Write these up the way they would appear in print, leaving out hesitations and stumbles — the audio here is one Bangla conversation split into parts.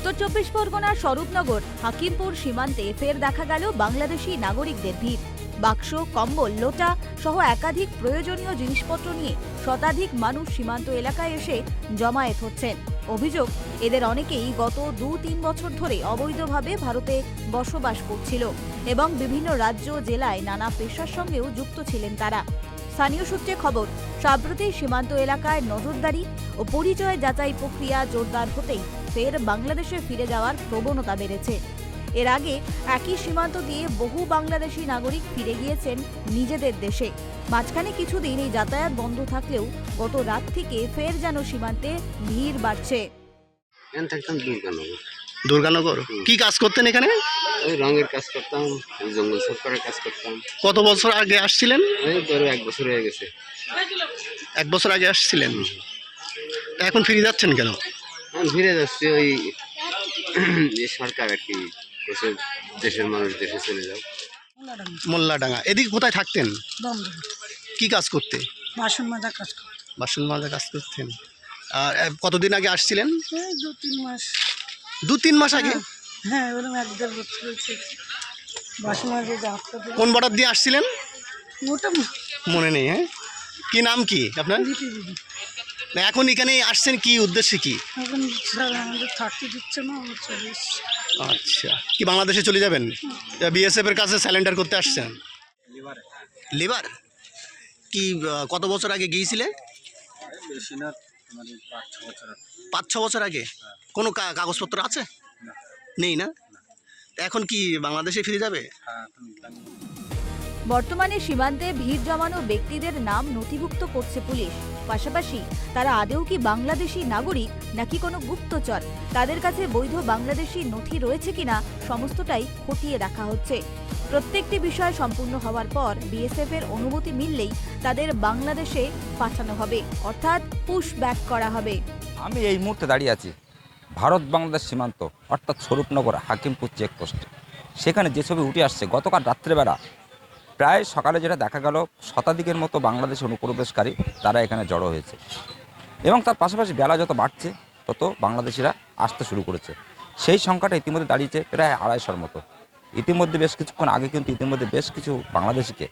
উত্তর চব্বিশ পরগনার স্বরূপনগর হাকিমপুর সীমান্তে ফের দেখা গেল বাংলাদেশি নাগরিকদের ভিড়। বাক্স, কম্বল, লোটা সহ একাধিক প্রয়োজনীয় জিনিসপত্র নিয়ে শতাধিক মানুষ সীমান্ত এলাকায় এসে জমায়েত হচ্ছেন। অভিযোগ, এদের অনেকেই গত 2-3 বছর ধরে অবৈধভাবে ভারতে বসবাস করছিল এবং বিভিন্ন রাজ্য জেলায় নানা পেশার সঙ্গেও যুক্ত ছিলেন তারা। স্থানীয় সূত্রে খবর, সাম্প্রতি সীমান্ত এলাকায় নজরদারি ও পরিচয় যাচাই প্রক্রিয়া জোরদার হতেই ফের বাংলাদেশে ফিরে যাওয়ার প্রবণতা বেড়েছে। এর আগে একই সীমান্ত দিয়ে বহু বাংলাদেশি নাগরিক ফিরে গিয়েছেন নিজেদের দেশে। মাঝখানে কিছুদিন এই যাতায়াত বন্ধ থাকলেও গত রাত থেকে ফের যেন সীমান্তে ভিড় বাড়ছে। দুর্গানগর কি কাজ করতেন এখানে? ওই রঙের কাজ করতাম, জঙ্গল সাফ করার কাজ করতাম। কত বছর আগে আসছিলেন? এই ধরো 1 বছর হয়ে গেছে। 1 বছর আগে আসছিলেন, তা এখন ফিরে যাচ্ছেন কেন? এখন ফিরে যাচ্ছি, ওই সরকার আর কি বলছে, দেশের মানুষ দেশে চলে যাও। মোল্লাডাঙ্গা। এদিকে কোথায় থাকতেন? কি কাজ করতে? বাসন মাজা কাজ করতে। বাসন মাজা কাজ করতেন। আর কতদিন আগে আসছিলেন? 2-3 মাস। 2-3 মাস আগে? হ্যাঁ, ওরকম 1-1.5 বছর হয়েছে। বাসন মাজা যাত্রা কোন বর্ডার দিয়ে আসছিলেন? ওটা মনে নেই। হ্যাঁ, কি নাম কি আপনার? দিদি। না, এখন এখানে আসছেন কি উদ্দেশ্যে? কি এখন স্যার আমাদের থাকতে দিচ্ছে না, আমরা চলে এসেছি। আচ্ছা, কি বাংলাদেশে চলে যাবেন? বিএসএফ এর কাছে স্যালেন্ডার করতে আসছেন? লিভার কি কত বছর আগে গিয়েছিলে? বেশি না, 5-6 বছর আগে। কোনো কাগজপত্র আছে? নেই না? এখন কি বাংলাদেশে ফিরে যাবে? বর্তমানে সীমান্তে ভিড় জমানো ব্যক্তিদের নাম নথিভুক্ত করছে পুলিশ। পাশাপাশি তারা আদৌ কি বাংলাদেশি নাগরিক নাকি কোনো গুপ্তচর, তাদের কাছে বৈধ বাংলাদেশি নথি রয়েছে কিনা সমস্তটাই খতিয়ে দেখা হচ্ছে। প্রত্যেকটি বিষয় সম্পূর্ণ হওয়ার পর বিএসএফ এর অনুমতি মিললেই তাদের বাংলাদেশে পাঠানো হবে, অর্থাৎ পুশ ব্যাক করা হবে। আমি এই মুহূর্তে দাঁড়িয়ে আছি ভারত বাংলাদেশ সীমান্ত অর্থাৎ স্বরূপনগর হাকিমপুর চেকপোস্টে। সেখানে যে ছবি উঠে আসছে, গতকাল রাত্রেবেলা প্রায় সকালে যেটা দেখা গেল, শতাধিকের মতো বাংলাদেশি অনুপ্রবেশকারী তারা এখানে জড়ো হয়েছে এবং তার পাশাপাশি বেলা যত বাড়ছে তত বাংলাদেশিরা আসতে শুরু করেছে। সেই সংখ্যাটা ইতিমধ্যে দাঁড়িয়েছে প্রায় 250-র মতো। ইতিমধ্যে বেশ কিছুক্ষণ আগে কিন্তু বেশ কিছু বাংলাদেশিকে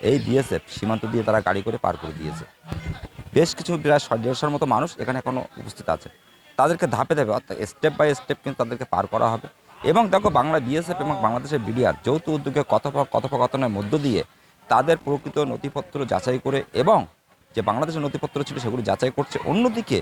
এই বিএসএফ সীমান্ত দিয়ে তারা গাড়ি করে পার করে দিয়েছে। বেশ কিছু প্রায় 150-র মতো মানুষ এখানে এখনও উপস্থিত আছে। তাদেরকে ধাপে ধাপে অর্থাৎ স্টেপ বাই স্টেপ কিন্তু তাদেরকে পার করা হবে। এবং দেখো, বাংলা বিএসএফ এবং বাংলাদেশের বিডিআর যৌথ উদ্যোগে কথোপকথনের মধ্য দিয়ে তাদের প্রকৃত নথিপত্র যাচাই করে এবং যে বাংলাদেশের নথিপত্র ছিল সেগুলো যাচাই করছে। অন্যদিকে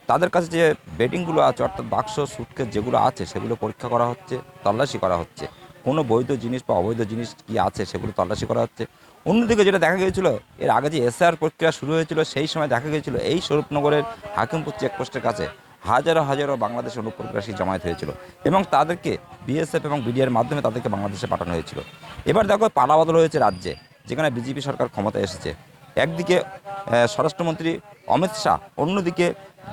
তাদের কাছে যে বেডিংগুলো আছে অর্থাৎ বাক্স, সুটকেস যেগুলো আছে সেগুলো পরীক্ষা করা হচ্ছে, তল্লাশি করা হচ্ছে। কোনো বৈধ জিনিস বা অবৈধ জিনিস কি আছে সেগুলো তল্লাশি করা হচ্ছে। অন্যদিকে যেটা দেখা গিয়েছিল, এর আগে যে এসআর প্রক্রিয়া শুরু হয়েছিল সেই সময় দেখা গিয়েছিল এই স্বরূপনগরের হাকিমপুর চেকপোস্টের কাছে হাজারো হাজারো বাংলাদেশ অনুপ্রবেশী জমায়েত হয়েছিল এবং তাদেরকে বিএসএফ এবং বিডিআর মাধ্যমে তাদেরকে বাংলাদেশে পাঠানো হয়েছিল। এবার দেখো, পালাবদল হয়েছে রাজ্যে, যেখানে বিজেপি সরকার ক্ষমতায় এসেছে। একদিকে স্বরাষ্ট্রমন্ত্রী অমিত শাহ, অন্যদিকে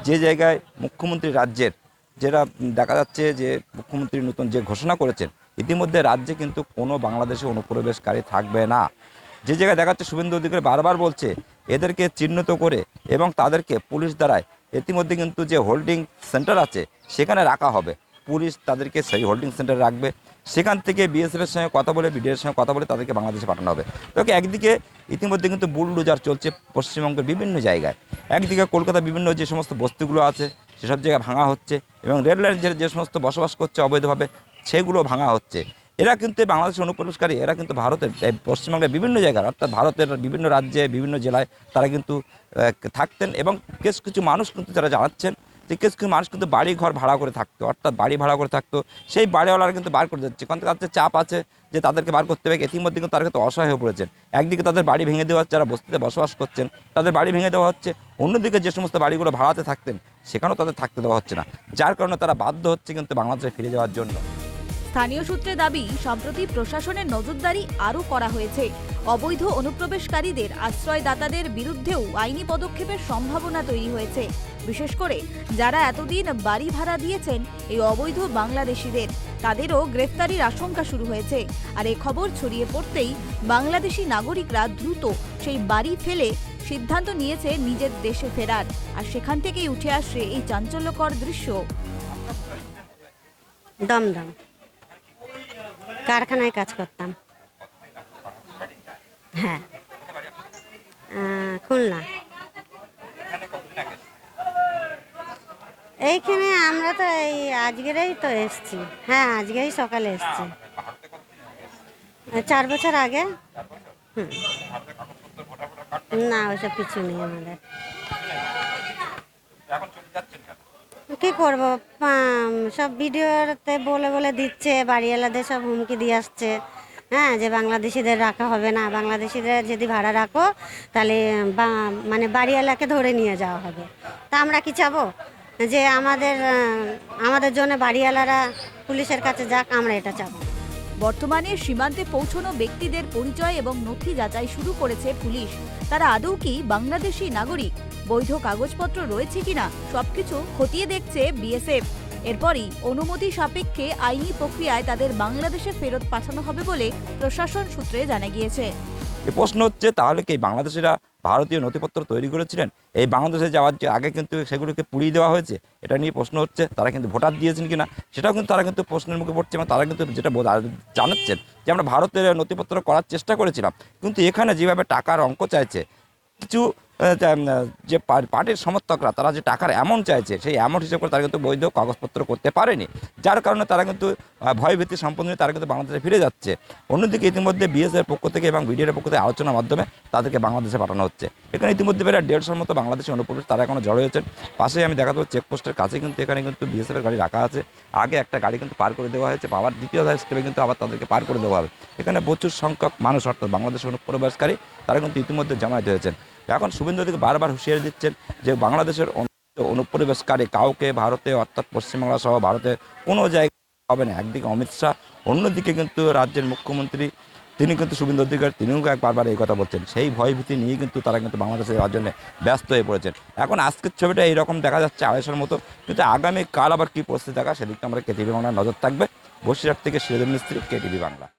যে জায়গায় মুখ্যমন্ত্রী রাজ্যের, যেটা দেখা যাচ্ছে যে মুখ্যমন্ত্রী নতুন যে ঘোষণা করেছেন, ইতিমধ্যে রাজ্যে কিন্তু কোনো বাংলাদেশি অনুপ্রবেশকারী থাকবে না। যে জায়গায় দেখা যাচ্ছে শুভেন্দু অধিকারী বারবার বলছে এদেরকে চিহ্নিত করে এবং তাদেরকে পুলিশ দ্বারায় ইতিমধ্যে কিন্তু যে হোল্ডিং সেন্টার আছে সেখানে রাখা হবে। পুলিশ তাদেরকে সেই হোল্ডিং সেন্টারে রাখবে, সেখান থেকে বিএসএফের সঙ্গে কথা বলে, বিডিআর সঙ্গে কথা বলে তাদেরকে বাংলাদেশে পাঠানো হবে। তবে একদিকে ইতিমধ্যে কিন্তু বুলডোজার চলছে পশ্চিমবঙ্গের বিভিন্ন জায়গায়। একদিকে কলকাতা বিভিন্ন যে সমস্ত বস্তিগুলো আছে সেসব জায়গায় ভাঙা হচ্ছে এবং রেড লাইনের যে সমস্ত বসবাস করছে অবৈধভাবে সেগুলো ভাঙা হচ্ছে। এরা কিন্তু বাংলাদেশের অনুপ্রবেশকারী, এরা কিন্তু ভারতের পশ্চিমবঙ্গের বিভিন্ন জায়গায় অর্থাৎ ভারতের বিভিন্ন রাজ্যে বিভিন্ন জেলায় তারা কিন্তু থাকতেন এবং কিছু মানুষ কিন্তু যারা জানাচ্ছেন যে কিছু মানুষ কিন্তু বাড়ি ঘর ভাড়া করে থাকতো, অর্থাৎ বাড়ি ভাড়া করে থাকতো। সেই বাড়িওয়ালারা কিন্তু বার করে যাচ্ছে, কারণ তাদের চাপ আছে যে তাদেরকে বার করতে হবে। ইতিমধ্যে কিন্তু তারা কিন্তু অসহায় হয়ে পড়েছেন। একদিকে তাদের বাড়ি ভেঙে দেওয়া হচ্ছে, যারা বস্তিতে বসবাস করছেন তাদের বাড়ি ভেঙে দেওয়া হচ্ছে, অন্যদিকে যে সমস্ত বাড়িগুলো ভাড়াতে থাকতেন সেখানেও তাদের থাকতে দেওয়া হচ্ছে না, যার কারণে তারা বাধ্য হচ্ছে কিন্তু বাংলাদেশে ফিরে যাওয়ার জন্য। স্থানীয় সূত্রে দাবি, সম্প্রতি প্রশাসনের নজরদারি আরও করা হয়েছে। অবৈধ অনুপ্রবেশকারীদের আশ্রয়দাতাদের বিরুদ্ধেও আইনি পদক্ষেপের সম্ভাবনা তৈরি হয়েছে। বিশেষ করে যারা এতদিন বাড়ি ভাড়া দিয়েছেন এই অবৈধ বাংলাদেশিদের, তাদেরও গ্রেফতারির আশঙ্কা শুরু হয়েছে। আর এই খবর ছড়িয়ে পড়তেই বাংলাদেশি নাগরিকরা দ্রুত সেই বাড়ি ফেলে সিদ্ধান্ত নিয়েছে নিজের দেশে ফেরার। আর সেখান থেকেই উঠে আসে এই চাঞ্চল্যকর দৃশ্য। দমদম কারখানায় কাজ করতাম। হ্যাঁ, খুলনা। এইখানে আমরা তো এই আজকেরই তো এসছি। হ্যাঁ, আজকেই সকালে এসছি, 4 বছর আগে। হুম। না, ওইসব কিছু নেই আমাদের। কি করব, সব ভিডিওতে বলে বলে দিচ্ছে, বাড়িওয়ালাদের সব হুমকি দিয়ে আসছে। হ্যাঁ, যে বাংলাদেশিদের রাখা হবে না, বাংলাদেশিদের যদি ভাড়া রাখো তাহলে মানে বাড়িওয়ালাকে ধরে নিয়ে যাওয়া হবে। তা আমরা কি চাবো যে আমাদের জন্য বাড়িওয়ালারা পুলিশের কাছে যাক? আমরা এটা চাবো। বর্তমানে সীমান্তে পৌঁছানো ব্যক্তিদের পরিচয় এবং নথি যাচাই শুরু করেছে পুলিশ। তারা আদৌ কি বাংলাদেশি নাগরিক, বৈধ কাগজপত্র রয়েছে কিনা সবকিছু খতিয়ে দেখছে বিএসএফ। এরপরই অনুমতি সাপেক্ষে আইনি প্রক্রিয়ায় তাদের বাংলাদেশে ফেরত পাঠানো হবে বলে প্রশাসন সূত্রে জানা গিয়েছে। এই প্রশ্ন হচ্ছে, তাহলে কি বাংলাদেশিরা ভারতীয় নথিপত্র তৈরি করেছিলেন? এই বাংলাদেশে যাওয়ার যে আগে কিন্তু সেগুলোকে পুড়িয়ে দেওয়া হয়েছে, এটা নিয়ে প্রশ্ন হচ্ছে। তারা কিন্তু ভোটার দিয়েছেন কিনা সেটাও কিন্তু তারা কিন্তু প্রশ্নের মুখে পড়ছে। এবং তারা কিন্তু যেটা জানাচ্ছেন যে আমরা ভারতের নথিপত্র করার চেষ্টা করেছিলাম, কিন্তু এখানে যেভাবে টাকার অঙ্ক চাইছে, কিছু যে পার্টির সমর্থকরা তারা যে টাকার অ্যামাউন্ট চাইছে, সেই অ্যামাউন্ট হিসেবে করে তারা কিন্তু বৈধ কাগজপত্র করতে পারেনি, যার কারণে তারা কিন্তু ভয়ভীতি সম্পন্ন তারা কিন্তু বাংলাদেশে ফিরে যাচ্ছে। অন্যদিকে ইতিমধ্যে বিএসএফের পক্ষ থেকে এবং বিডিআর পক্ষ থেকে আলোচনার মাধ্যমে তাদেরকে বাংলাদেশে পাঠানো হচ্ছে। এখানে ইতিমধ্যে প্রায় 150-র মতো বাংলাদেশি অনুপ্রবেশ তারা এখনো জড়ো হয়েছেন। পাশেই আমি দেখাতে পাচ্ছি চেকপোস্টের কাছে কিন্তু এখানে কিন্তু বিএসএফের গাড়ি রাখা আছে। আগে একটা গাড়ি কিন্তু পার করে দেওয়া হয়েছে, আবার দ্বিতীয় স্টেপে কিন্তু আবার তাদেরকে পার করে দেওয়া হবে। এখানে প্রচুর সংখ্যক মানুষ, অর্থাৎ বাংলাদেশের অনুপ্রবেশকারী, তারা কিন্তু ইতিমধ্যে জমায়েত হয়েছেন। এখন শুভেন্দু অধিকারী বারবার হুঁশিয়ারি দিচ্ছেন যে বাংলাদেশের অনুপ্রবেশকারী কাউকে ভারতে, অর্থাৎ পশ্চিমবাংলা সহ ভারতে কোনো জায়গায় হবে না। একদিকে অমিত শাহ, অন্যদিকে কিন্তু রাজ্যের মুখ্যমন্ত্রী তিনি কিন্তু শুভেন্দু অধিকারী তিনিও বারবার এই কথা বলছেন। সেই ভয়ভীতি নিয়ে কিন্তু তারা কিন্তু বাংলাদেশে যাওয়ার জন্য ব্যস্ত হয়ে পড়েছেন। এখন আজকের ছবিটা এইরকম দেখা যাচ্ছে আড়াইশোর মতো, কিন্তু আগামীকাল আবার কী পরিস্থিতি দেখা সেদিকটা আমরা কেটিভি বাংলার নজর থাকবে। বসিরহাট থেকে সিরাজুল মিস্ত্রি, কেটিভি বাংলা।